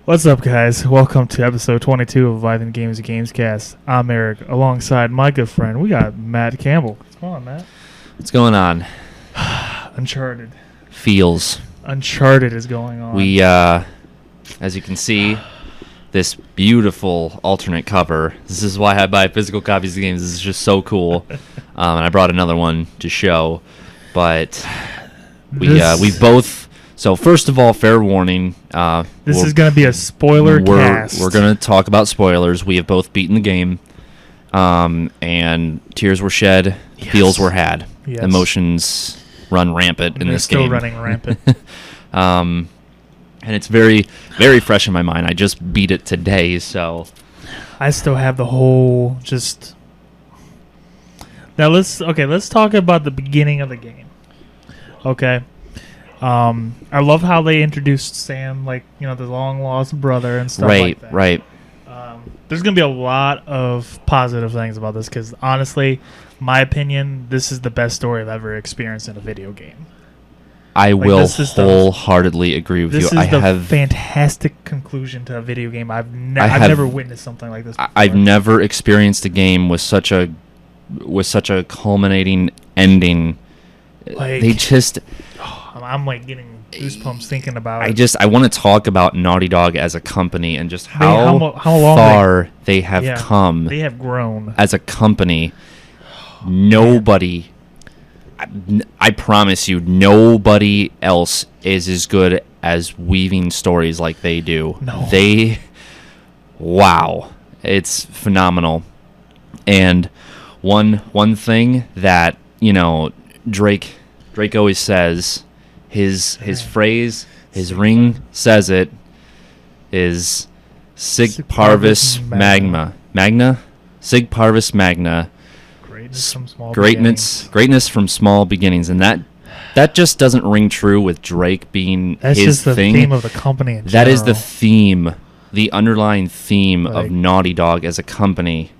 What's up, guys? Welcome to episode 22 of Leviathan Gamescast. I'm Eric, alongside my good friend. We got Matt Campbell. What's going on, Matt? What's going on? Uncharted. Feels. Uncharted is going on. We, as you can see, this beautiful alternate cover. This is why I buy physical copies of games. This is just so cool. And I brought another one to show. But we've both... So first of all, fair warning. This is going to be a spoiler cast. We're going to talk about spoilers. We have both beaten the game, and tears were shed, feels were had, emotions run rampant in this game. Still running rampant. And it's very, very fresh in my mind. I just beat it today, so I still have the whole just. Now let's talk about the beginning of the game. Okay. I love how they introduced Sam, like, the long lost brother and stuff like that. Right. There's going to be a lot of positive things about this because, honestly, my opinion, this is the best story I've ever experienced in a video game. I will wholeheartedly agree with you. This is the fantastic conclusion to a video game. I've never witnessed something like this before. I've never experienced a game with such a culminating ending. Like, they just... I'm like getting goosebumps thinking about it. I want to talk about Naughty Dog as a company and just how long far they have come. They have grown as a company. Nobody, I promise you, nobody else is as good as weaving stories like they do. No. Wow, it's phenomenal. And one thing that Drake always says. His phrase, his ring says it, is Sig Parvis Magna. Sig Parvis Magna. Greatness from small beginnings. And that just doesn't ring true with Drake being That's his just the thing. theme of the company in That general. is the theme, the underlying theme of Naughty Dog as a company.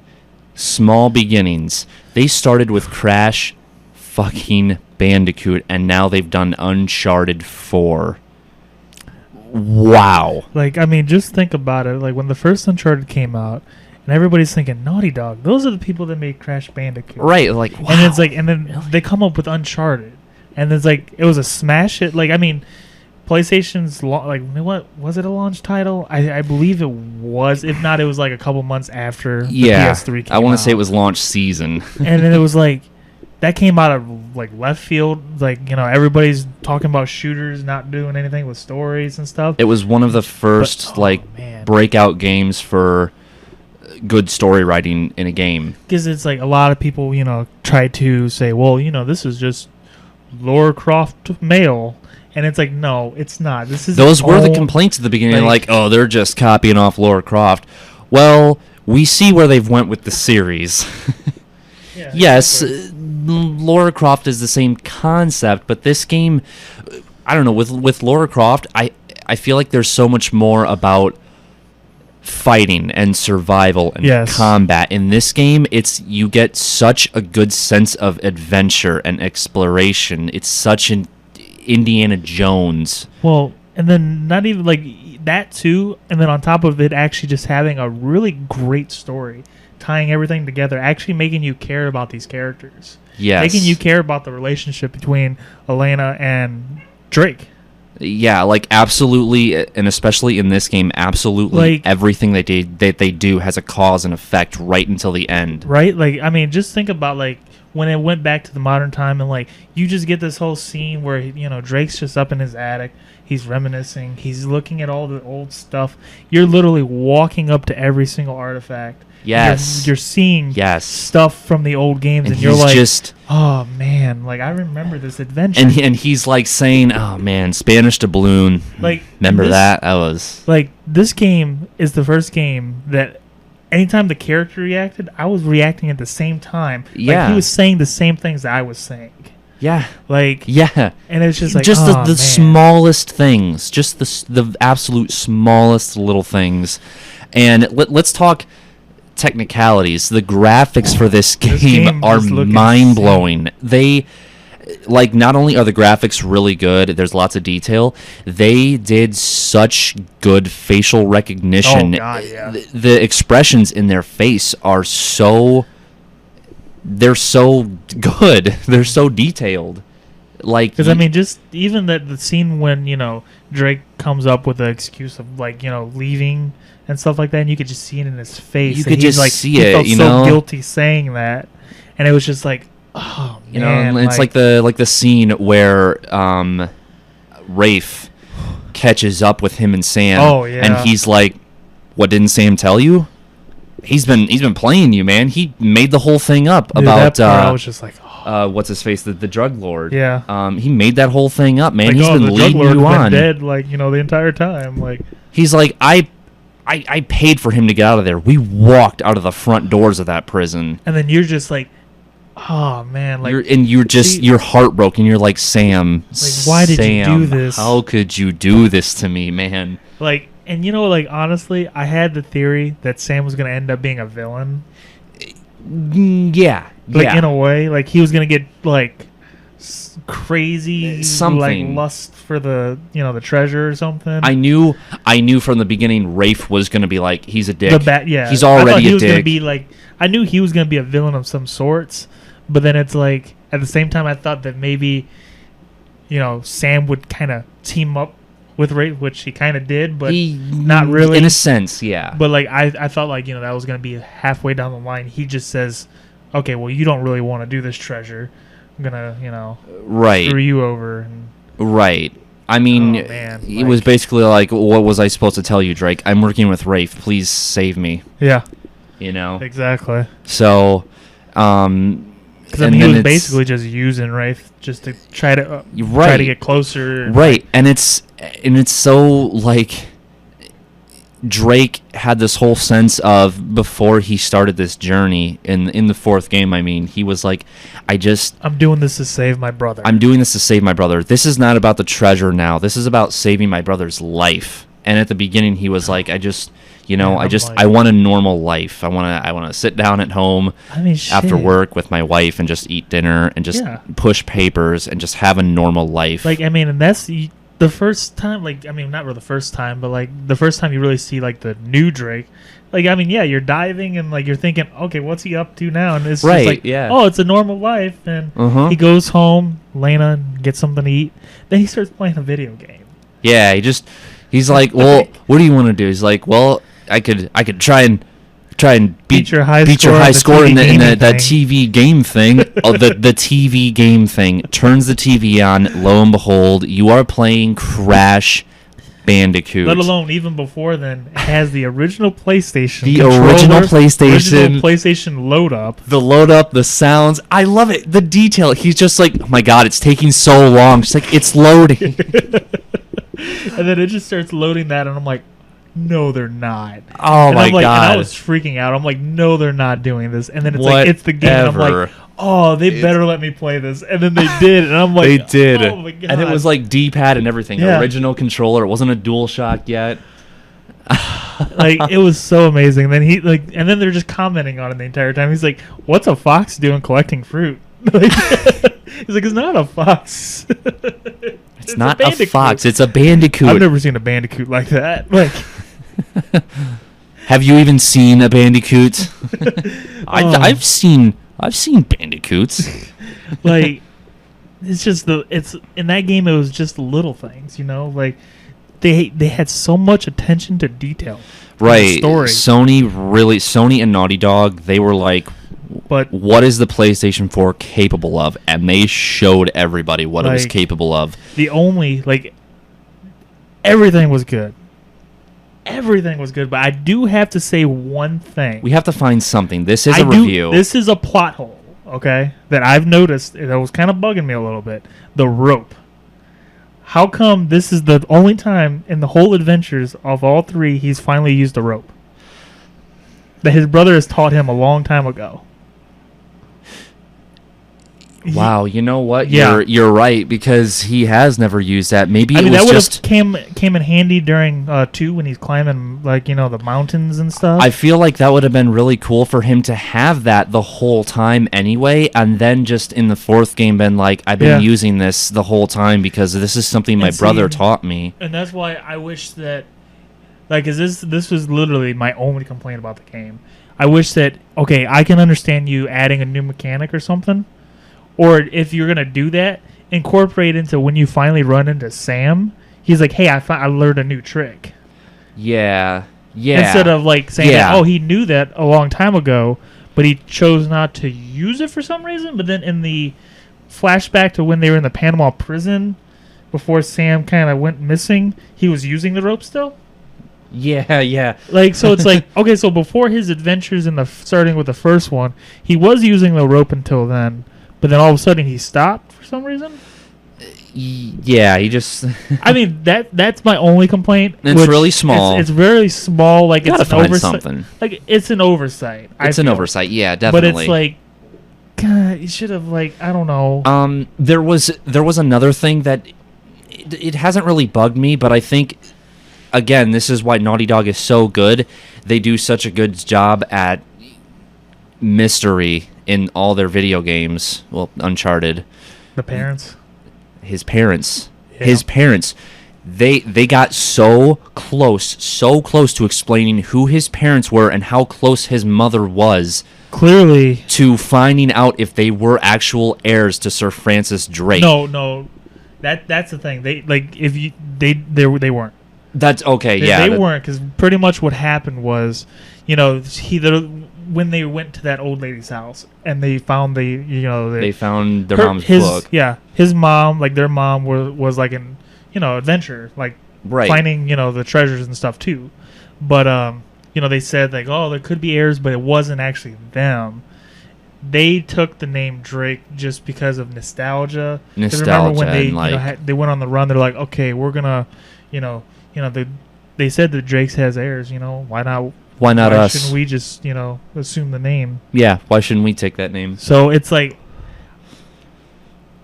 Small beginnings. They started with Crash fucking Bandicoot, and now they've done Uncharted 4. Wow. Just think about it. Like, when the first Uncharted came out, and everybody's thinking, Naughty Dog, those are the people that made Crash Bandicoot. Right, like, wow. And it's like, and then they come up with Uncharted. And it's like, it was a smash hit. Like, PlayStation's, what, was it a launch title? I believe it was. If not, it was like a couple months after the PS3 came out. I want to say it was launch season. And then it was like, that came out of like left field. Like, everybody's talking about shooters not doing anything with stories and stuff. It was one of the first breakout games for good story writing in a game. Because it's like a lot of people, try to say, well, this is just Lara Croft male. And it's like, no, it's not. Those were the complaints at the beginning, like, oh, they're just copying off Lara Croft. Well, we see where they've went with the series. Yeah, yes, Lara Croft is the same concept, but this game, I don't know, with Lara Croft, I feel like there's so much more about fighting and survival and combat. In this game, you get such a good sense of adventure and exploration. It's such an Indiana Jones. Well, and then not even like that too, and then on top of it, actually just having a really great story. Tying everything together, actually making you care about these characters. Yes. Making you care about the relationship between Elena and Drake. Yeah, like absolutely, and especially in this game, absolutely everything they do has a cause and effect right until the end. Right? Just think about when it went back to the modern time and you just get this whole scene where Drake's just up in his attic, he's reminiscing, he's looking at all the old stuff. You're literally walking up to every single artifact. Yes. You're seeing stuff from the old games, and you're like, oh, man, I remember this adventure. And he's saying, oh, man, Spanish doubloon. Remember that? I was... this game is the first game that anytime the character reacted, I was reacting at the same time. Yeah. He was saying the same things that I was saying. Yeah. Yeah. And it's just the smallest things. Just the absolute smallest little things. And let's talk... technicalities. The graphics for this game are mind-blowing. like, not only are the graphics really good, there's lots of detail, they did such good facial recognition. Oh, God, yeah. The expressions in their face are so... They're so good. They're so detailed. Like, because I mean, just even the scene when Drake comes up with the excuse of leaving and stuff like that, and you could just see it in his face. You and could he's just like, see he it, felt you so know? guilty saying that, and it was just like, oh man, it's like the scene where Rafe catches up with him and Sam. Oh, yeah. And he's like, "What didn't Sam tell you? He's been playing you, man. He made the whole thing up Dude, about that part, I was just like, oh. what's his face, the drug lord. Yeah. He made that whole thing up, man. Like, He's been the drug leading lord you been on. dead, the entire time. Like, He's like, I paid for him to get out of there. We walked out of the front doors of that prison. and then you're just like, oh man, like, You're heartbroken. You're like, Sam, why did you do Sam, this? How could you do this to me, man? like, and honestly, I had the theory that Sam was gonna end up being a villain. Yeah. Like, in a way, like he was gonna get like crazy something, like lust for the the treasure or something. I knew from the beginning Rafe was gonna be like, he's a dick. Yeah, He's I thought already he a was gonna dick. be like, I knew he was gonna be a villain of some sorts, but then it's like at the same time I thought that maybe Sam would kind of team up with Rafe, which he kind of did, but not really in a sense, yeah. But like I felt like that was gonna be halfway down the line. He just says, okay, well, you don't really want to do this treasure. I'm gonna right, screw you over. And, right. I mean, oh, man, it was basically like, what was I supposed to tell you, Drake? I'm working with Rafe. Please save me. Yeah. Exactly. Exactly. So, because he was basically just using Rafe just to try to get closer. Right, and it's so like Drake had this whole sense of, before he started this journey in the fourth game. I mean, he was like, I'm doing this to save my brother. I'm doing this to save my brother. This is not about the treasure now. This is about saving my brother's life. And at the beginning, he was like, I want a normal life. I want to sit down at home after work with my wife and just eat dinner and just push papers and just have a normal life. Like, I mean, and that's the first time, like, I mean, not really the first time, but like the first time you really see like the new Drake. Like, I mean, yeah, you're diving and like you're thinking, okay, what's he up to now? And it's just like, oh, it's a normal life. And he goes home, Lena, gets something to eat. Then he starts playing a video game. Yeah, he's like, well, what do you want to do? He's like, well, I could try and beat your high score in that TV game thing. Oh, the TV game thing. Turns the TV on. Lo and behold, you are playing Crash Bandicoot. Let alone even before then, it has the original PlayStation. Original PlayStation load up. The load up, the sounds. I love it. The detail. He's just like, oh my god, it's taking so long. It's like, it's loading. And then it just starts loading that, and I'm like, no, they're not. Oh, my God. And I was freaking out. I'm like, no, they're not doing this. And then it's like, it's the game. And I'm like, oh, they better let me play this. And then they did. And I'm like, they did. Oh, my God. And it was like D-pad and everything. Yeah. Original controller. It wasn't a DualShock yet. Like, it was so amazing. Then and then they're just commenting on it the entire time. He's like, what's a fox doing collecting fruit? He's like, it's not a fox. It's not a fox. It's a bandicoot. I've never seen a bandicoot like that. Like, have you even seen a bandicoot? I've seen bandicoots. Like, it's just it's in that game. It was just the little things, like they had so much attention to detail. Right. Story. Sony and Naughty Dog, they were like, but what is the PlayStation 4 capable of? And they showed everybody what it was capable of. Everything was good. Everything was good, but I do have to say one thing. We have to find something. This is a review. This is a plot hole, okay, that I've noticed that was kind of bugging me a little bit. The rope. How come this is the only time in the whole adventures of all three he's finally used a rope? That his brother has taught him a long time ago. Wow, you know what? Yeah. You're right, because he has never used that. Maybe I it mean, was that would just... have came in handy during 2 when he's climbing, like, the mountains and stuff. I feel like that would have been really cool for him to have that the whole time anyway, and then just in the 4th game been like, I've been using this the whole time because this is something my brother taught me. And that's why I wish that, like, 'cause this was literally my only complaint about the game. I wish that, okay, I can understand you adding a new mechanic or something, or if you're going to do that, incorporate into when you finally run into Sam, he's like, hey, I learned a new trick. Yeah. Instead of, like, saying, that, oh, he knew that a long time ago, but he chose not to use it for some reason. But then in the flashback to when they were in the Panama prison, before Sam kind of went missing, he was using the rope still. Yeah. Like, so it's like, okay, so before his adventures starting with the first one, he was using the rope until then, but then all of a sudden he stopped for some reason. Yeah, he just... I mean, that's my only complaint. It's really small. It's very small. Like, Gotta it's an find oversight. something. Like, it's an oversight. It's an oversight, yeah, definitely. But it's like, God, you should have, like, I don't know. There was another thing that it hasn't really bugged me, but I think, again, this is why Naughty Dog is so good. They do such a good job at mystery in all their video games. Well, Uncharted. The parents. His parents. Yeah. His parents. They got so close to explaining who his parents were and how close his mother was. Clearly. To finding out if they were actual heirs to Sir Francis Drake. No. That's the thing. They weren't. That's okay. They weren't, because pretty much what happened was, when they went to that old lady's house and they found they found their mom's book. Yeah, his mom, like their mom was like an adventure, like finding the treasures and stuff too. But they said like, oh, there could be heirs, but it wasn't actually them. They took the name Drake just because of nostalgia. Remember when they they went on the run? They're like, okay, we're gonna, they said that Drake has heirs. Why not? Why not us? Why shouldn't we just assume the name? Yeah, why shouldn't we take that name? So it's like,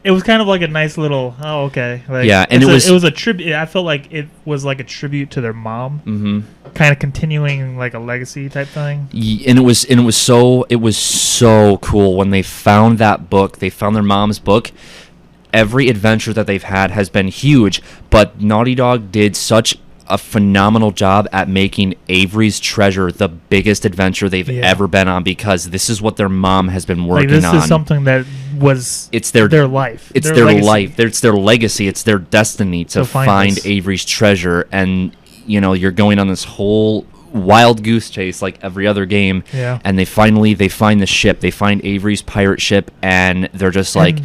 it was kind of like a nice little, oh, okay. Like, yeah, and it was a tribute. I felt like it was like a tribute to their mom. Mm-hmm. Kind of continuing like a legacy type thing. And it was so cool when they found that book. They found their mom's book. Every adventure that they've had has been huge, but Naughty Dog did such a phenomenal job at making Avery's Treasure the biggest adventure they've ever been on, because this is what their mom has been working on. This is something that was their life. It's their life. It's their legacy. It's their destiny to find Avery's treasure. And, you're going on this whole wild goose chase like every other game. Yeah. And they find the ship. They find Avery's pirate ship, and they're just like...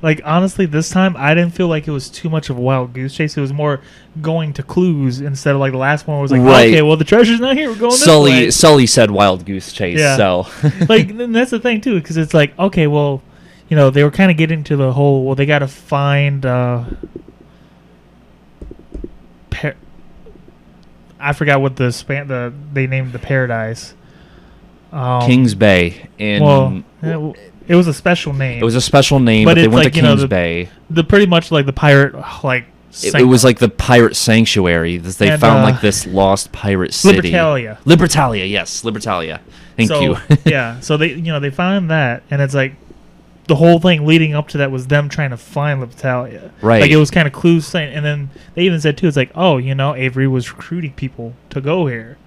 Like, honestly, this time, I didn't feel like it was too much of a wild goose chase. It was more going to clues instead of, like, the last one was like, okay, well, the treasure's not here. We're going this way. Sully said wild goose chase, so... Like, and that's the thing, too, because it's like, okay, well, they were kind of getting to the whole, well, they got to find... I forgot what they named the paradise. Kings Bay. It was a special name. It was a special name, but they went to Kings Bay. The pretty much like the pirate, like it was like the pirate sanctuary. They found like this lost pirate city. Libertalia, yes, Libertalia. Thank you. Yeah, so they found that, and it's like the whole thing leading up to that was them trying to find Libertalia. Right. Like, it was kind of clues saying, and then they even said too, it's like, oh, Avery was recruiting people to go here,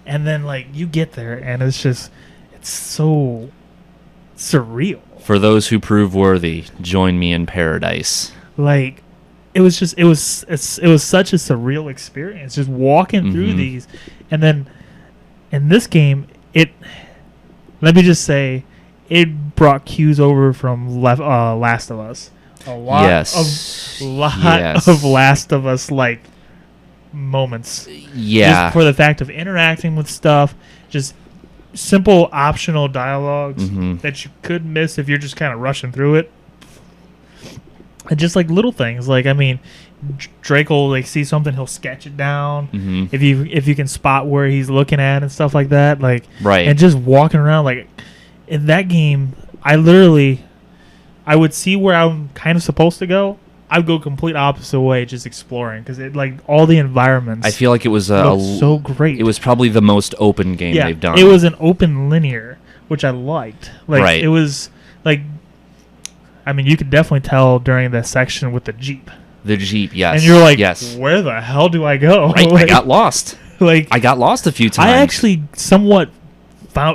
and then like you get there, and it's so surreal. For those who prove worthy, join me in paradise. Like, it was such a surreal experience just walking through these. And then in this game, let me just say, it brought cues over from Last of Us. A lot of Last of Us like moments. Yeah. Just for the fact of interacting with stuff, just simple optional dialogues that you could miss if you're just kind of rushing through it. And just like little things, like, I mean, Drake will like see something, he'll sketch it down. If you can spot where he's looking at and stuff like that, like, right. And just walking around, like, in that game, I I would see where I'm kind of supposed to go. I'd go complete opposite way, just exploring, because it like all the environments. I feel like it was so great. It was probably the most open game they've done. It was an open linear, which I liked. Like Right. it was like, I mean, you could definitely tell during the section with the Jeep. The Jeep, yes. And you're like, yes. where the hell do I go? Right, Like, I got lost. Like I got lost a few times. I actually somewhat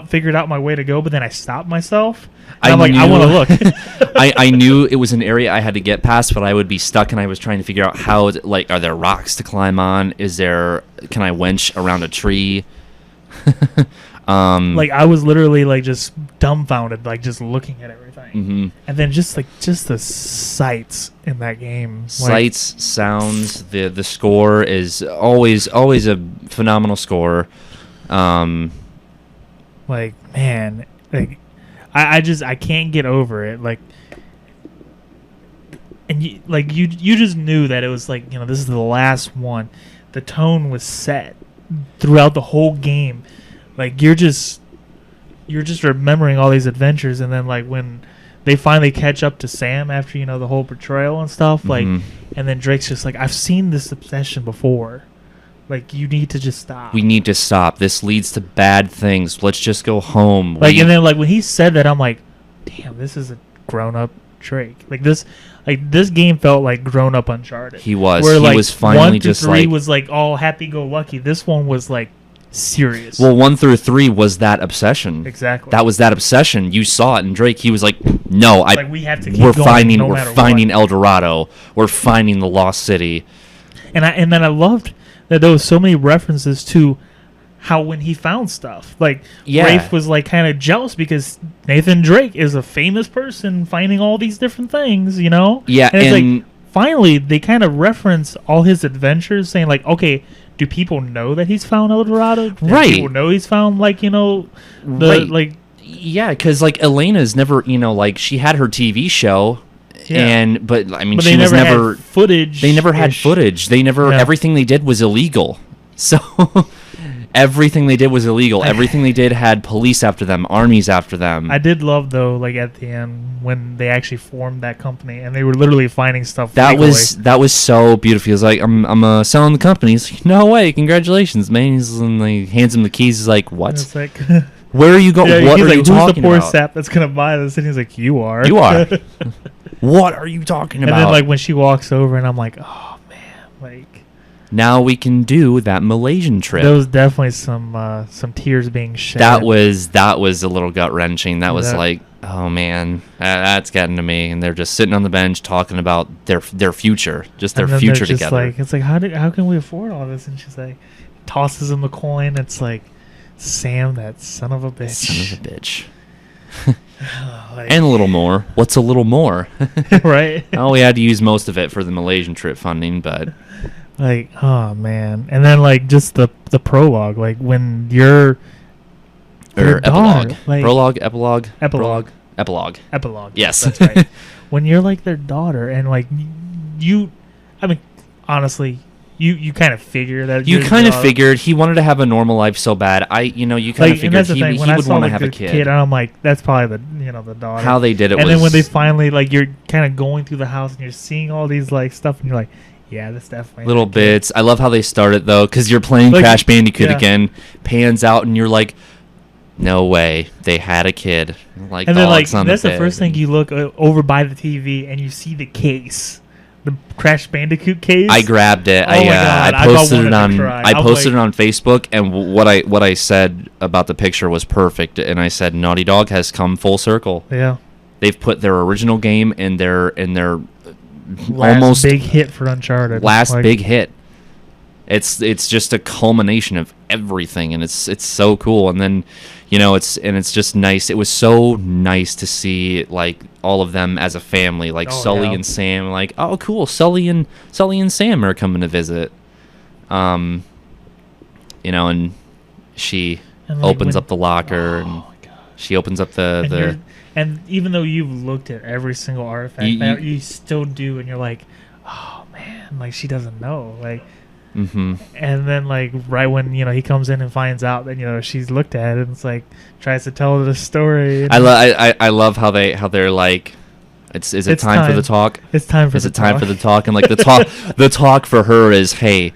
figured out my way to go, but then I stopped myself. And I I'm like, I knew- want to look. I knew it was an area I had to get past, but I would be stuck, and I was trying to figure out how, like, are there rocks to climb on? Can I winch around a tree? Like I was literally like just dumbfounded, like just looking at everything. Mhm. And then just the sights in that game. Sights, sounds, the score is always a phenomenal score. Like man, like I can't get over it. Like, and you just knew that it was like, you know, this is the last one. The tone was set throughout the whole game. Like you're just remembering all these adventures, and then like when they finally catch up to Sam after, you know, the whole betrayal and stuff, like, Mhm. and then Drake's just like, I've seen this obsession before. Like, you need to just stop. We need to stop. This leads to bad things. Let's just go home. Like, and then like when he said that, I'm like, damn, this is a grown up Drake. Like this game felt like grown up Uncharted. He was. Where, He like, was finally 1 through just 3 like. was like all happy go lucky. This one was like serious. Well, 1 through 3 was that obsession. Exactly. That was that obsession. You saw it in Drake. He was like, "No, like we have to keep we're going finding no we're matter finding what. El Dorado. We're finding the lost city." And then I loved that there was so many references to how when he found stuff, like Yeah. Rafe was like kind of jealous because Nathan Drake is a famous person finding all these different things, you know? Yeah, and it's and- like finally they kind of reference all his adventures, saying like, okay, do people know that he's found El Dorado? Do Right. people know he's found, like, you know, the Right. like. Yeah, because like Elena's never, you know, like she had her TV show, Yeah. but I mean, But she they was never never. had footage. They never had footage. They never. Yeah. Everything they did was illegal. So everything they did was illegal. Everything they did had police after them, armies after them. I did love though, like at the end when they actually formed that company and they were literally finding stuff. That legally. was so beautiful. He was like, I'm selling the company. He's like, no way, congratulations, man. And he hands him the keys. He's like, what? And it's like, Where are you going? yeah, What he's are like, you who's the talking poor about? sap that's gonna buy this? And he's like, you are. You are. What are you talking And about? then like when she walks over, and I'm like, oh man, like Now we can do that Malaysian trip. there was definitely some tears being shed. That was a little gut wrenching. That was That- like, oh man, that's getting to me. And they're just sitting on the bench talking about their future, just their And then future they're just together. Like, it's like how can we afford all this? And she's like, tosses him the coin. It's like, Sam, that son of a bitch. Son of a bitch. Like, And a little more. What's a little more? right? Oh, we had to use most of it for the Malaysian trip funding, but Like, oh man. And then like just the prologue, like when you're or epilogue. daughter, like, Prologue, epilogue, Epilogue. prologue, epilogue. epilogue. Yes. That's right. When you're like their daughter, and like you, I mean, honestly, you kind of figure that You you're kind of daughter. figured he wanted to have a normal life so bad. You kind Like, of and figured that's the he thing. When I would saw want to like, have the a kid. I'm like, that's probably the daughter. How they did it and was then when they finally like you're kind of going through the house and you're seeing all these like stuff, and you're like, yeah, that's definitely little the kid. bits. I love how they started though, because you're playing Like, Crash Bandicoot yeah. again. Pans out, and you're like, no way, they had a kid. Like, And then like dogs on that's the bed. first thing you look over by the TV and you see the case, the Crash Bandicoot case. I grabbed it. Oh my God, I I about posted wanted it to on. cry. I I'm posted like- it on Facebook, and what I said about the picture was perfect. And I said, Naughty Dog has come full circle. Yeah. They've put their original game in their Last almost big hit for Uncharted. last Like, big hit. It's just a culmination of everything, and it's so cool. And then, it's just nice. It was so nice to see like all of them as a family, like Oh, Sully yeah. and Sam. Like, oh, cool, Sully and Sam are coming to visit. And she And, like, opens when- up the locker, Oh and my god. she opens up And, the. you're- and even though you've looked at every single artifact, you still do, and you're like, oh man, like she doesn't know, like. Mm-hmm. And then like right when he comes in and finds out that she's looked at it, and it's like tries to tell the story. And I love how they're like, Is it time for the talk? It's time for Is the it time talk. for the talk? And like the talk for her is, hey,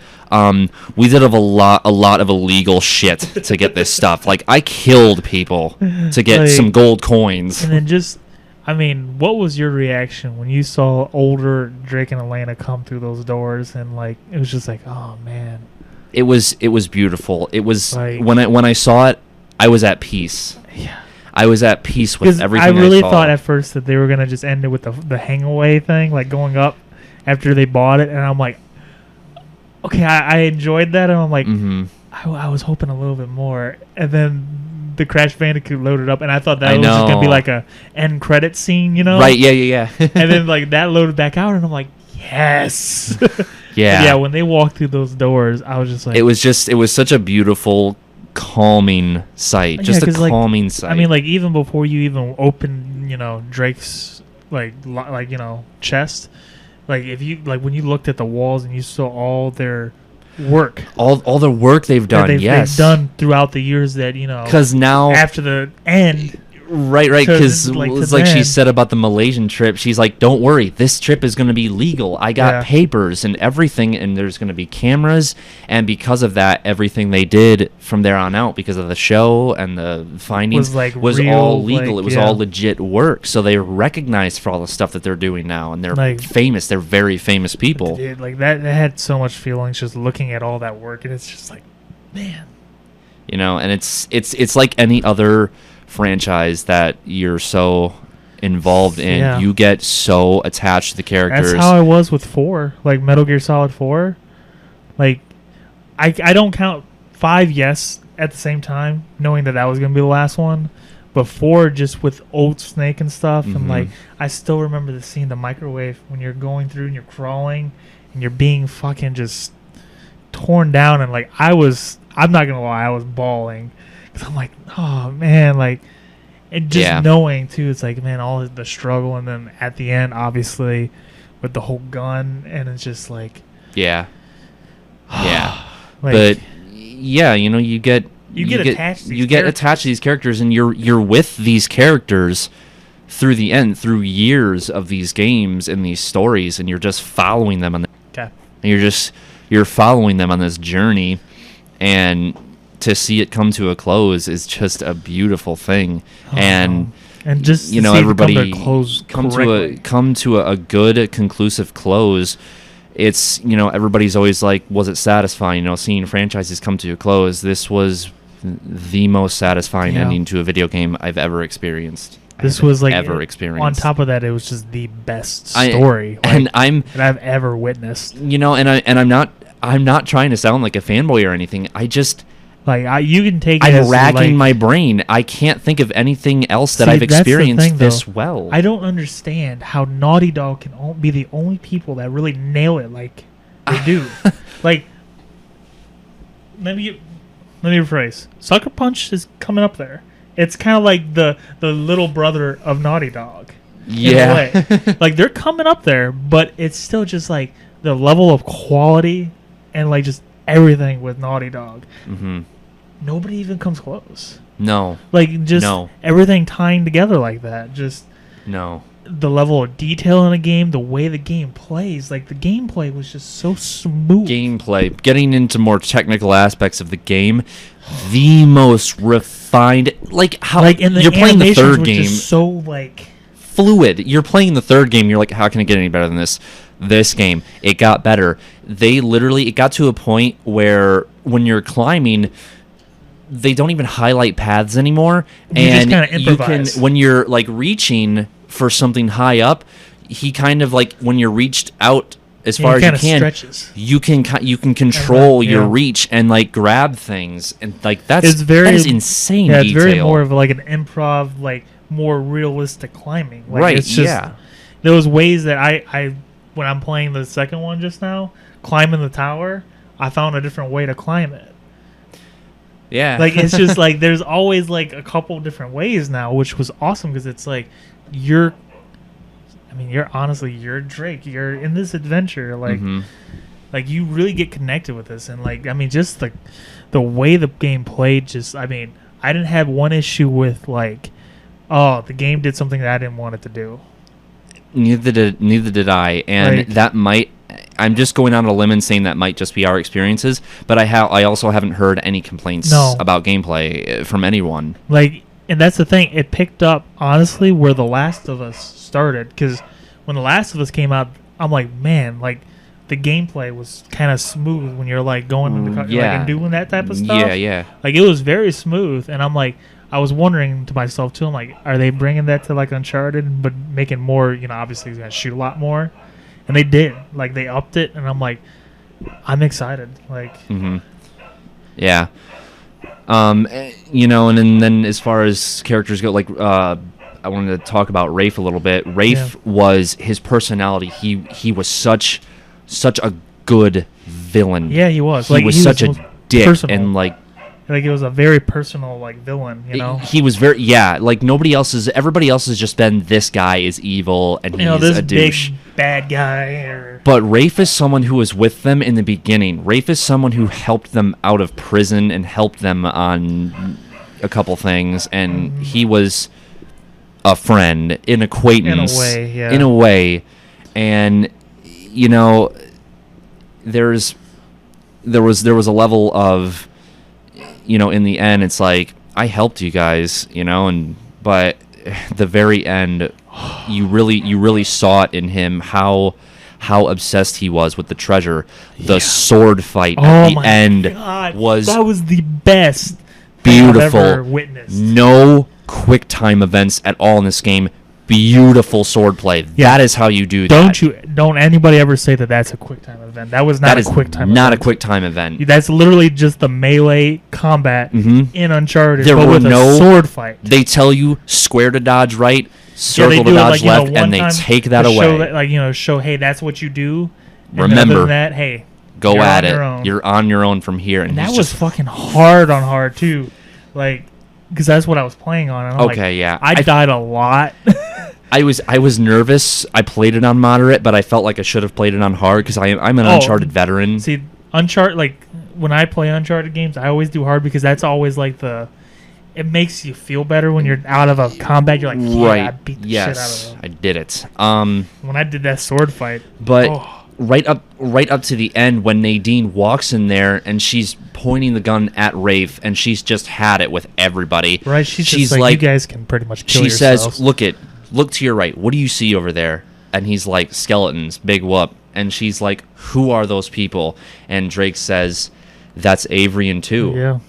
we did have a lot of illegal shit to get this stuff. Like I killed people to get Like, some gold coins. And then just, I mean, what was your reaction when you saw older Drake and Elena come through those doors and like it was just like, oh man. It was beautiful. It was Like, when I saw it, I was at peace. Yeah. I was at peace with Because everything I really saw. thought at first that they were gonna just end it with the hang away thing, like going up after they bought it, and I'm like, okay, I enjoyed that, and I'm like, I was hoping a little bit more, and then the Crash Bandicoot loaded up, and I thought that was just gonna be like a end credit scene, you know? Right? Yeah. And then like that loaded back out, and I'm like, yes. Yeah. Yeah. When they walked through those doors, I was just like, It was such a beautiful, calming sight. Just a 'cause, like, calming sight. I mean, like even before you even open, Drake's like chest, like if you like when you looked at the walls and you saw all their work, all the work they've done. they've done throughout the years that because now after the end. Right, because like, it's to like the she end. said about the Malaysian trip. She's like, "Don't worry, this trip is going to be legal. I got Yeah. papers and everything, and there's going to be cameras." And because of that, everything they did from there on out, because of the show and the findings, Was, like, was real, all legal. like, It was yeah. all legit work. So they recognized for all the stuff that they're doing now, and they're Like- famous. They're very famous people. Dude, like that had so much feelings just looking at all that work, and it's just like, man. And it's like any other franchise that you're so involved in. Yeah. You get so attached to the characters. That's how I was with 4, like Metal Gear Solid 4. Like, I don't count 5, yes, at the same time, knowing that was going to be the last one. But 4, just with old Snake and stuff, and like, I still remember the scene, the microwave, when you're going through and you're crawling, and you're being fucking just torn down, and like, I'm not going to lie, I was bawling. Cause I'm like, oh man, like, and just knowing too, it's like, man, all the struggle, and then at the end, obviously, with the whole gun, and it's just like, yeah. like, But yeah, you get attached to these you get attached to these characters, and you're with these characters through the end, through years of these games and these stories, and you're just following them okay. and you're following them on this journey, and to see it come to a close is just a beautiful thing. And just to see everybody it close come to a good conclusive close. It's everybody's always like, was it satisfying? Seeing franchises come to a close. This was the most satisfying ending to a video game I've ever experienced. This was like ever experienced. On top of that, it was just the best story that I've ever witnessed. I'm not trying to sound like a fanboy or anything. I just you can take. I'm racking my brain. I can't think of anything else that I've experienced this well. I don't understand how Naughty Dog can be the only people that really nail it like they do. Like, let me rephrase. Sucker Punch is coming up there. It's kind of like the little brother of Naughty Dog. Yeah. In a way. Like, they're coming up there, but it's still just like the level of quality and like just everything with Naughty Dog. Mm-hmm. Nobody even comes close. No. Like, just everything tying together like that. Just no. The level of detail in a game, the way the game plays. Like, the gameplay was just so smooth. Gameplay. Getting into more technical aspects of the game, the most refined. Like, how you're playing the third game. Just so, like, fluid. You're playing the third game. You're like, how can it get any better than this? This game, it got better. It got to a point where when you're climbing, they don't even highlight paths anymore, and you can, when you're like reaching for something high up, he kind of like, when you're reached out as far as you can, stretches. you can control your reach and like grab things, and like that is insane. Yeah, it's detail. very more of like an improv, like more realistic climbing. Like, right? It's just, those ways that I when I'm playing the second one just now, climbing the tower, I found a different way to climb it. Yeah. Like, it's just like, there's always like a couple different ways now, which was awesome, because it's like, you're Drake. You're in this adventure. Like, like, you really get connected with this. And like, just the way the game played, just, I didn't have one issue with like, oh, the game did something that I didn't want it to do. Neither did I, and Like- that might. I'm just going on a limb and saying that might just be our experiences, but I also haven't heard any complaints No. about gameplay from anyone. Like, and that's the thing. It picked up, honestly, where The Last of Us started. Because when The Last of Us came out, I'm like, man, like, the gameplay was kind of smooth when you're, like, going in the car, like, Yeah. and doing that type of stuff. Yeah, yeah. Like, it was very smooth. And I'm like, I was wondering to myself, too, I'm like, are they bringing that to, like, Uncharted, but making more, obviously he's going to shoot a lot more? And they did. Like, they upped it, and I'm like, I'm excited. Like, Yeah. And then as far as characters go, like I wanted to talk about Rafe a little bit. Rafe was his personality. He was such a good villain. yeah, he was. He Like, was such a dick personal. and like it was a very personal, like, villain, he was very like everybody else has just been this guy is evil and he's this a douche. big bad guy. Or, But Rafe is someone who was with them in the beginning. Rafe is someone who helped them out of prison and helped them on a couple things, and he was a friend, an acquaintance. In a way, yeah. In a way. And, there was a level of, in the end, it's like, I helped you guys, but the very end, you really saw it in him how obsessed he was with the treasure. The sword fight at the end was that was the best beautiful. thing I've ever witnessed. No quick time events at all in this game. Beautiful sword play. That is how you do that. Don't anybody ever say that that's a quick time event. That was not a quick time event. Not a quick time event. That's literally just the melee combat in Uncharted, There but were with no a sword fight. They tell you square to dodge right, circle they to do it, dodge like, left, one and they time take that to away. Show that, show, hey, that's what you do. And then Remember, other than that, hey, go you're at on it. your own. You're on your own from here. And that he's was just fucking hard on hard too, like, because that's what I was playing on. And I'm okay. Yeah, I died a lot. I was nervous. I played it on moderate, but I felt like I should have played it on hard because I'm an Uncharted veteran. See, Uncharted, like, when I play Uncharted games, I always do hard because that's always like it makes you feel better when you're out of a combat. You're like, yeah, I beat the shit out of them. I did it. When I did that sword fight, but right up to the end when Nadine walks in there and she's pointing the gun at Rafe and she's just had it with everybody. Right? She's just like, you guys can pretty much kill yourselves. Says, look to your right. What do you see over there? And he's like, skeletons, big whoop. And she's like, who are those people? And Drake says, that's Avery and 2. Yeah.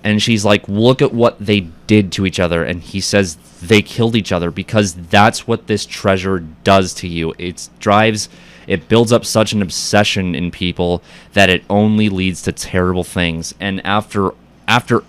And she's like, look at what they did to each other. And he says they killed each other because that's what this treasure does to you. It builds up such an obsession in people that it only leads to terrible things. And after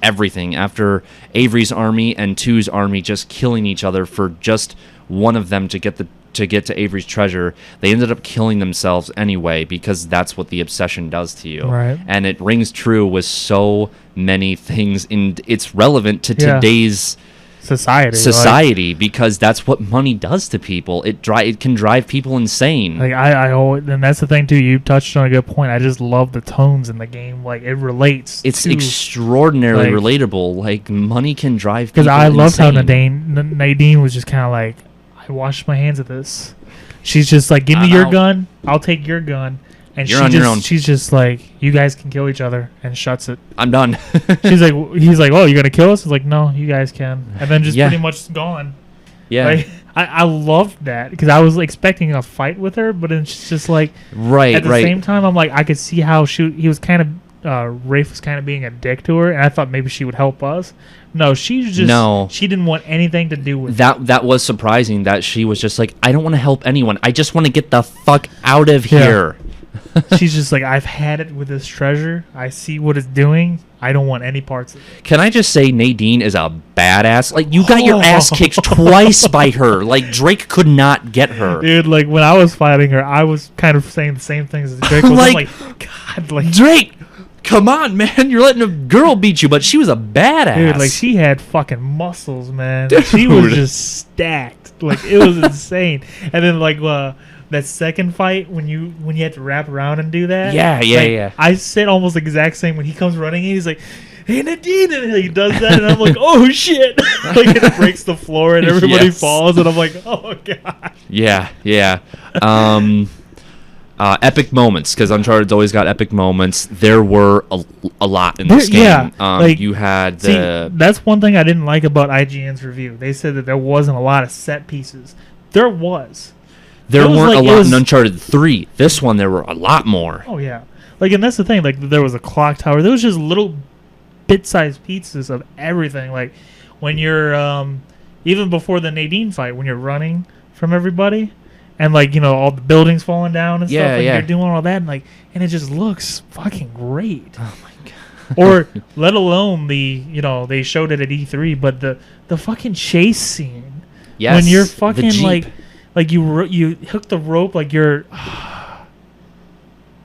everything, after Avery's army and 2's army just killing each other for just one of them to get to Avery's treasure, they ended up killing themselves anyway because that's what the obsession does to you. Right. And it rings true with so many things, and it's relevant to today's society because that's what money does to people. It can drive people insane. Like I always, and that's the thing too. You touched on a good point. I just love the tones in the game. Like it relates. It's to, extraordinarily relatable. Like money can drive people because I loved how insane. Nadine was just kind of like, I washed my hands of this. She's just like, give me your gun. I'll take your gun. And you're on your own. She's just like, you guys can kill each other, and shuts it. I'm done. He's like, oh, you gonna kill us? It's like, no, you guys can. And then just pretty much gone. Yeah. Like, I loved that because I was expecting a fight with her, but it's just like, at the same time, I'm like, I could see how he was kind of, Rafe was kind of being a dick to her, and I thought maybe she would help us. No, she didn't want anything to do with that. That was surprising that she was just like, I don't want to help anyone. I just want to get the fuck out of here. She's just like, I've had it with this treasure. I see what it's doing. I don't want any parts of it. Can I just say Nadine is a badass? Like, you got your ass kicked twice by her. Like, Drake could not get her. Dude, like, when I was fighting her, I was kind of saying the same things as Drake was. Like, I'm like, God, like... Drake, come on, man. You're letting a girl beat you, but she was a badass. Dude, like, she had fucking muscles, man. Dude. She was just stacked. Like, it was insane. And then, like, that second fight when you had to wrap around and do that. Yeah. I said almost the exact same when he comes running. He's like, hey Nadine, and he does that, and I'm like, oh shit, like it breaks the floor, and everybody falls, and I'm like, oh god. Yeah. Epic moments, because Uncharted's always got epic moments. There were a lot in this game. You had the... See, that's one thing I didn't like about IGN's review. They said that there wasn't a lot of set pieces. There was. There weren't a lot in Uncharted 3. This one, there were a lot more. Oh, yeah. Like, and that's the thing. Like, there was a clock tower. There was just little bit-sized pieces of everything. Like, when you're... even before the Nadine fight, when you're running from everybody... And, like, you know, all the buildings falling down and stuff. And you're doing all that. And it just looks fucking great. Oh, my God. Or, let alone they showed it at E3, but the fucking chase scene. Yes. When you're fucking, like you hook the rope, like you're...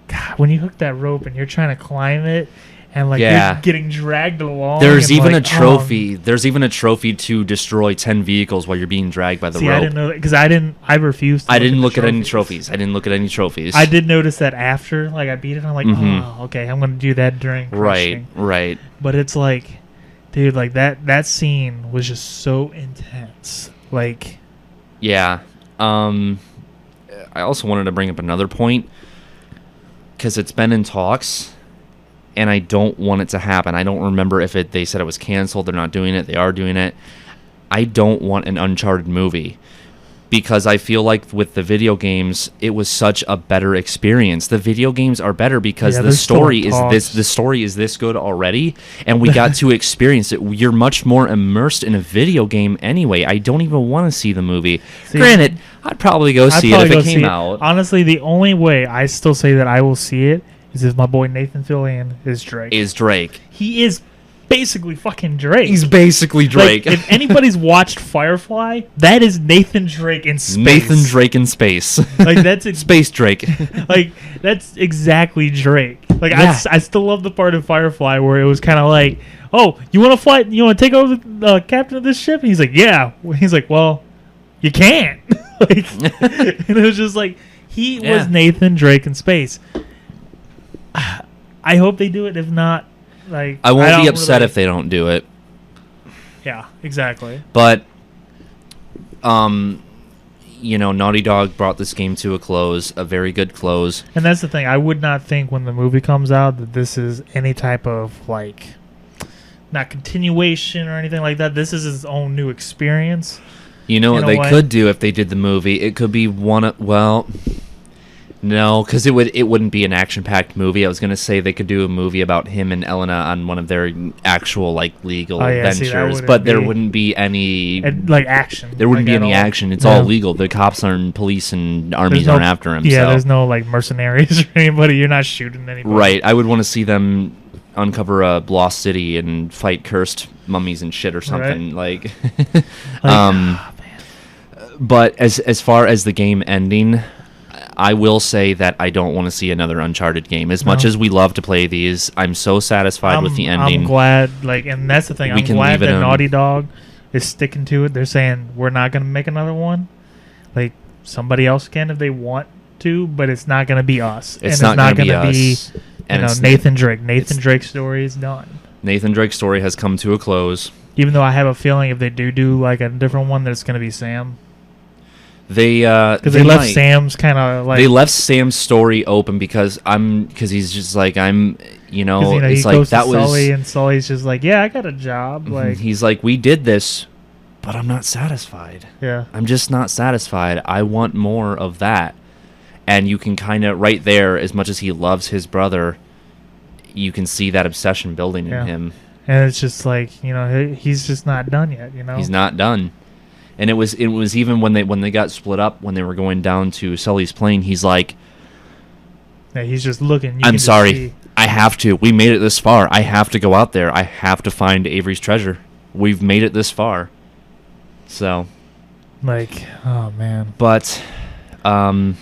God, when you hook that rope and you're trying to climb it... And you're getting dragged along. There's even a trophy. There's even a trophy to destroy 10 vehicles while you're being dragged by the rope. I didn't know that because I refused. I didn't look at any trophies. I didn't look at any trophies. I did notice that after, I beat it. I'm like, oh, okay, I'm gonna do that during crushing. Right. But it's like, dude, like that scene was just so intense. Like, yeah. I also wanted to bring up another point because it's been in talks. And I don't want it to happen. I don't remember if they said it was canceled. They're not doing it. They are doing it. I don't want an Uncharted movie because I feel like with the video games, it was such a better experience. The video games are better because the story is this good already, and we got to experience it. You're much more immersed in a video game anyway. I don't even want to see the movie. Granted, I'd probably go see it if it came out. Honestly, the only way I still say that I will see it is if my boy Nathan Fillion is Drake. He is basically fucking Drake. He's basically Drake. Like, if anybody's watched Firefly, that is Nathan Drake in space. Nathan Drake in space. Like that's Space Drake. Like that's exactly Drake. Like I still love the part of Firefly where it was kind of like, oh, you want to fly? You want to take over the captain of this ship? And he's like, yeah. He's like, well, you can't. And it was just like he was Nathan Drake in space. I hope they do it. If not, I won't be upset if they don't do it. Yeah, exactly. But, Naughty Dog brought this game to a close, a very good close. And that's the thing. I would not think when the movie comes out that this is any type of, not continuation or anything like that. This is its own new experience. You know what they could do if they did the movie? It could be no, because it wouldn't be an action-packed movie. I was going to say they could do a movie about him and Elena on one of their actual legal adventures, but there wouldn't be any action. There wouldn't be any action. It's all legal. The cops and police and armies aren't after him. Yeah, there's no mercenaries or anybody. You're not shooting anybody. Right. I would want to see them uncover a lost city and fight cursed mummies and shit or something like. But as far as the game ending, I will say that I don't want to see another Uncharted game. As much as we love to play these, I'm so satisfied with the ending. I'm glad, and that's the thing. I'm glad that Naughty Dog is sticking to it. They're saying we're not going to make another one. Somebody else can if they want to, but it's not going to be us. It's not going to be Nathan Drake. Nathan Drake's story is done. Nathan Drake's story has come to a close. Even though I have a feeling if they do a different one, that it's going to be Sam. They left Sam's kind of they left Sam's story open because he's just it's like that was Sully, and Sully's just like, yeah, I got a job. He's like, we did this, but I'm not satisfied. Yeah, I'm just not satisfied. I want more of that. And you can kind of right there, as much as he loves his brother, you can see that obsession building in him. And it's just he's just not done yet. He's not done. And it was even when they got split up, when they were going down to Sully's plane, he's like, yeah, he's just looking. I'm sorry. I have to. We made it this far. I have to go out there. I have to find Avery's treasure. We've made it this far. So. Oh, man. But. So,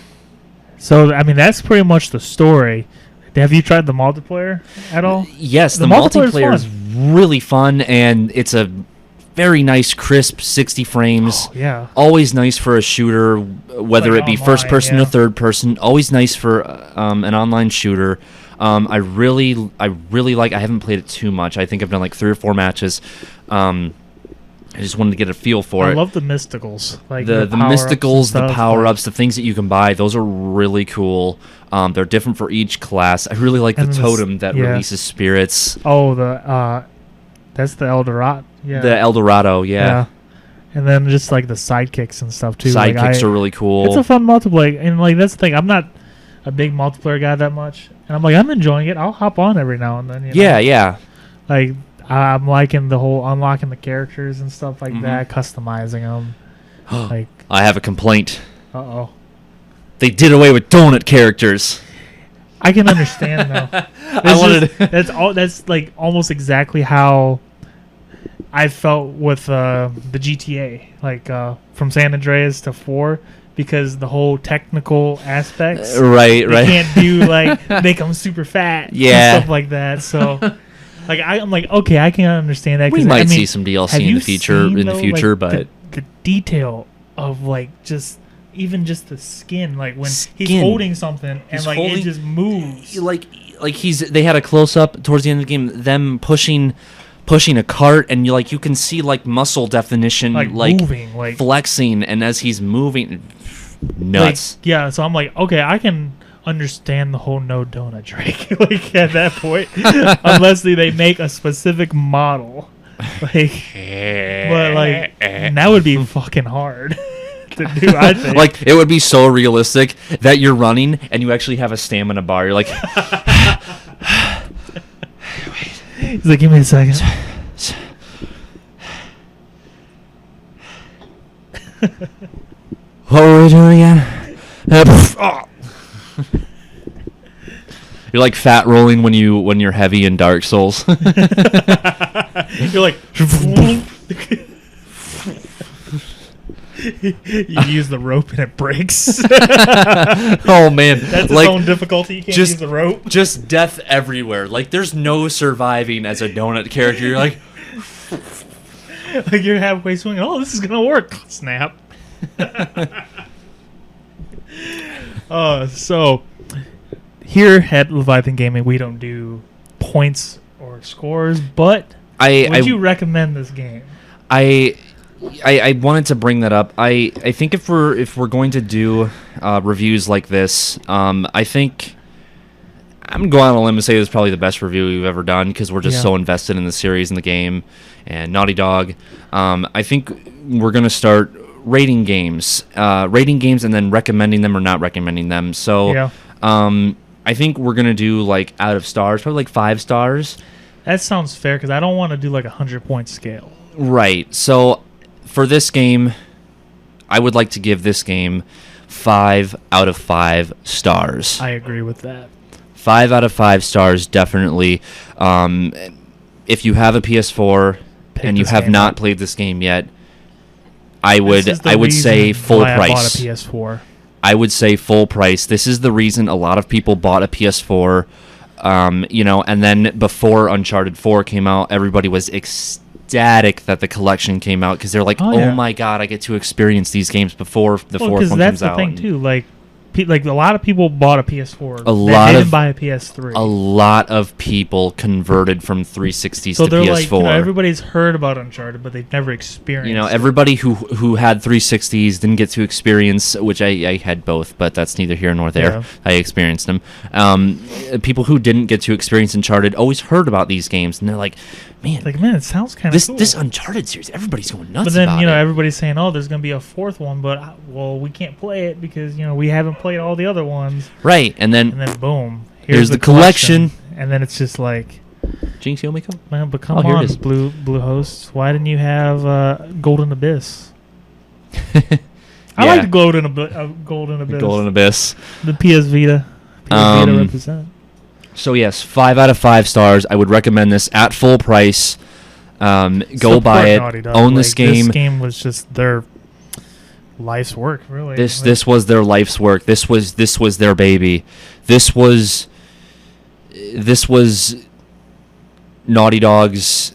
that's pretty much the story. Have you tried the multiplayer at all? Yes, the multiplayer is really fun, and it's a very nice, crisp 60 frames. Oh, yeah. Always nice for a shooter, whether Like it be online, first person yeah. or third person. Always nice for an online shooter. I really like. I haven't played it too much. I think I've done like 3 or 4 matches. I just wanted to get a feel for I it. love the mysticals, like the power-ups and mysticals, the stuff, power-ups, the things that you can buy. Those are really cool. They're different for each class. I really like the And totem that yeah. releases spirits. Oh, that's the Eldorado. Yeah. The Eldorado, yeah. And then just like the sidekicks and stuff too. Sidekicks are really cool. It's a fun multiplayer, and like that's the thing. I'm not a big multiplayer guy that much, and I'm like I'm enjoying it. I'll hop on every now and then. You know? Yeah. Like I'm liking the whole unlocking the characters and stuff like Mhm. that, customizing them. Like, I have a complaint. oh, They did away with donut characters. I can understand though. That's like almost exactly how I felt with the GTA, like from San Andreas to 4, because the whole technical aspects. Right. They can't do like make them super fat, Yeah. and stuff like that. So, like I'm like, okay, I can understand that. We 'cause, might I mean, see some DLC have in you the future, seen, though, like, but the detail of like just even just the skin, like when he's Skin. holding something and He's like holding- it just moves. like they had a close up towards the end of the game, them pushing a cart, and you can see like muscle definition, Like moving, like flexing, and as he's moving, nuts. Like, yeah, so I'm like, okay, I can understand the whole no donut Drake. Like at that point, unless they make a specific model, like, but like that would be fucking hard to do. I think. Like it would be so realistic that you're running and you actually have a stamina bar. You're like, he's like, give me a second. what were we doing again? You're like fat rolling when you're heavy in Dark Souls. You're like, you use the rope and it breaks. Oh man, That's its like own difficulty. You can't use the rope. just death everywhere. Like there's no surviving as a donut character. You're like, Like you're halfway swinging. Oh, this is gonna work. Snap. So here at Leviathan Gaming, we don't do points or scores, but would you recommend this game? I wanted to bring that up. I think if we're going to do reviews like this, I think I'm going to go out on a limb and say this is probably the best review we've ever done because we're just so invested in the series and the game and Naughty Dog. I think we're going to start rating games and then recommending them or not recommending them. So I think we're going to do like out of stars, probably like 5 stars. That sounds fair because I don't want to do like a 100-point scale. Right. So for this game, I would like to give this game 5 out of 5 stars. I agree with that. 5 out of 5 stars, definitely. If you have a PS4 and you have not played this game yet, I would say full I bought a price. PS4. I would say full price. This is the reason a lot of people bought a PS4. And then before Uncharted 4 came out, everybody was ecstatic that the collection came out because they're like, oh my god, I get to experience these games before the fourth one comes out. That's the thing too. Like a lot of people bought a PS4. Didn't buy a PS3. A lot of people converted from 360s so to they're PS4. like, everybody's heard about Uncharted, but they've never experienced. Everybody who had 360s didn't get to experience, which I had both, but that's neither here nor there. Yeah. I experienced them. People who didn't get to experience Uncharted always heard about these games, and they're like, man, it sounds kind of cool. This Uncharted series, everybody's going nuts. But then about it. everybody's saying, oh, there's gonna be a 4th one, but we can't play it because we haven't played all the other ones. Right, and then boom, here's the collection. And then it's just like, Jinx Yomiko? man, but come on, Blue Hosts, why didn't you have Golden Abyss? I like the Golden Abyss. Golden Abyss. The PS Vita. Vita represent. So yes, 5 out of 5 stars. I would recommend this at full price. Go buy it. Own this game. This game was just their life's work, really. This was their life's work. This was their baby. This was Naughty Dog's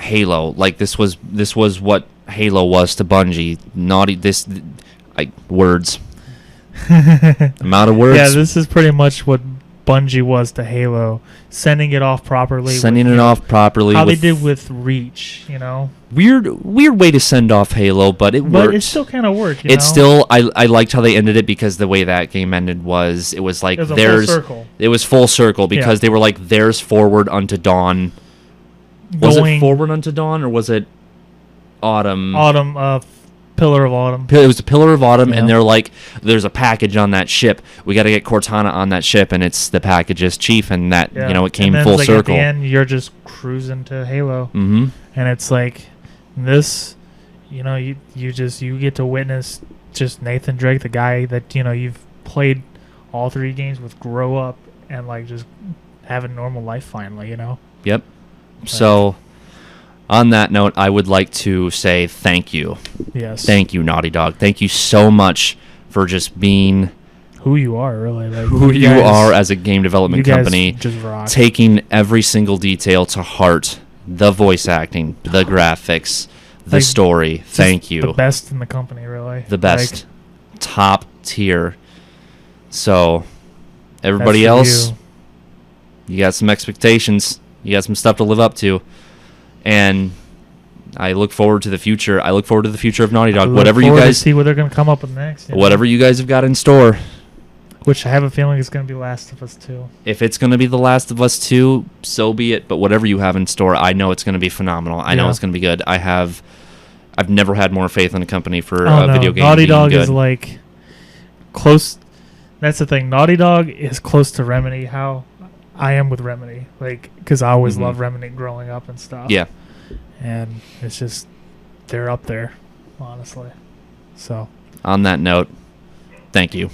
Halo. Like this was what Halo was to Bungie. Words. I'm out of words. Yeah, this is pretty much what Bungie was to Halo, sending it off properly. How they did with Reach, Weird way to send off Halo, but it worked. But it still kind of worked. I liked how they ended it, because the way that game ended was, it was like, full circle. It was full circle, because they were like, there's Forward Unto Dawn. Was it Forward Unto Dawn, or was it Autumn? Pillar of Autumn. It was a Pillar of Autumn, and they're like, there's a package on that ship. We got to get Cortana on that ship, and it's the package's chief, and that, it came full circle. At the end, you're just cruising to Halo. Mm-hmm. And it's like, this, you get to witness just Nathan Drake, the guy that, you've played all 3 games with, grow up and, like, just have a normal life finally, Yep. So, on that note, I would like to say thank you. Yes. Thank you, Naughty Dog. Thank you so much for just being who you are, really. Like, who you are as a game development company. Just rock. Taking every single detail to heart. The voice acting, the graphics, the story. Thank you. The best in the company, really. The best. Top tier. So, everybody else, you got some expectations. You got some stuff to live up to. And I look forward to the future. I look forward to the future of Naughty Dog. Whatever you guys see what they're going to come up with next. Whatever you guys have got in store. Which I have a feeling is going to be Last of Us 2. If it's going to be The Last of Us 2, so be it. But whatever you have in store, I know it's going to be phenomenal. I know it's going to be good. I've never had more faith in a company for a video game. Naughty Dog is like close. That's the thing. Naughty Dog is close to Remedy. How I am with Remedy, because I always loved Remedy growing up and stuff. Yeah. And it's just, they're up there, honestly. So. On that note, thank you.